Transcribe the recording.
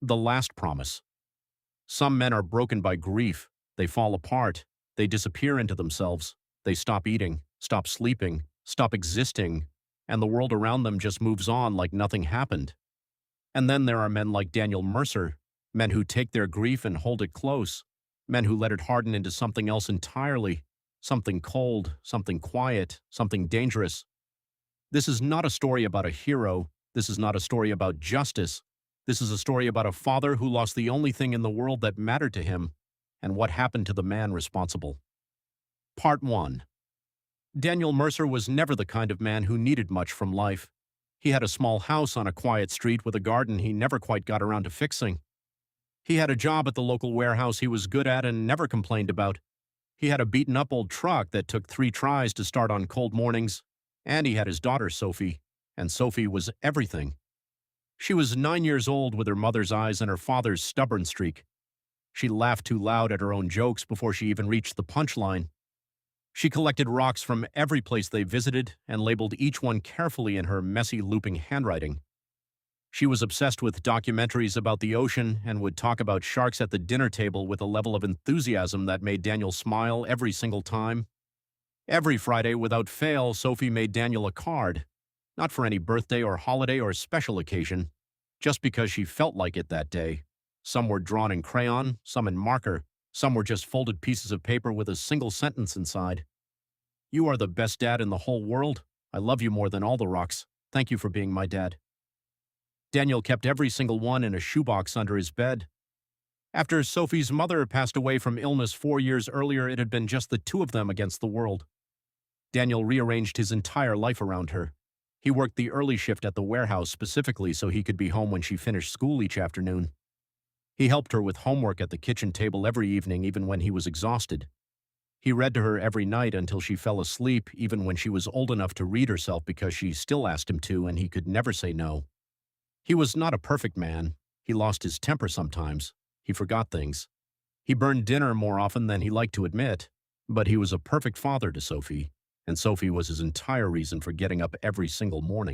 The last promise. Some men are broken by grief. They fall apart. They disappear into themselves. They stop eating, stop sleeping, stop existing, and the world around them just moves on like nothing happened. And then there are men like Daniel Mercer, men who take their grief and hold it close, men who let it harden into something else entirely, something cold, something quiet, something dangerous. This is not a story about a hero. This is not a story about justice. This is a story about a father who lost the only thing in the world that mattered to him, and what happened to the man responsible. Part 1. Daniel Mercer was never the kind of man who needed much from life. He had a small house on a quiet street with a garden he never quite got around to fixing. He had a job at the local warehouse he was good at and never complained about. He had a beaten-up old truck that took 3 tries to start on cold mornings, and he had his daughter Sophie, and Sophie was everything. She was 9 years old with her mother's eyes and her father's stubborn streak. She laughed too loud at her own jokes before she even reached the punchline. She collected rocks from every place they visited and labeled each one carefully in her messy, looping handwriting. She was obsessed with documentaries about the ocean and would talk about sharks at the dinner table with a level of enthusiasm that made Daniel smile every single time. Every Friday, without fail, Sophie made Daniel a card, not for any birthday or holiday or special occasion, just because she felt like it that day. Some were drawn in crayon, some in marker, some were just folded pieces of paper with a single sentence inside. "You are the best dad in the whole world. I love you more than all the rocks. Thank you for being my dad." Daniel kept every single one in a shoebox under his bed. After Sophie's mother passed away from illness 4 years earlier, it had been just the two of them against the world. Daniel rearranged his entire life around her. He worked the early shift at the warehouse specifically so he could be home when she finished school each afternoon. He helped her with homework at the kitchen table every evening, even when he was exhausted. He read to her every night until she fell asleep, even when she was old enough to read herself because she still asked him to and he could never say no. He was not a perfect man. He lost his temper sometimes. He forgot things. He burned dinner more often than he liked to admit, but he was a perfect father to Sophie, and Sophie was his entire reason for getting up every single morning.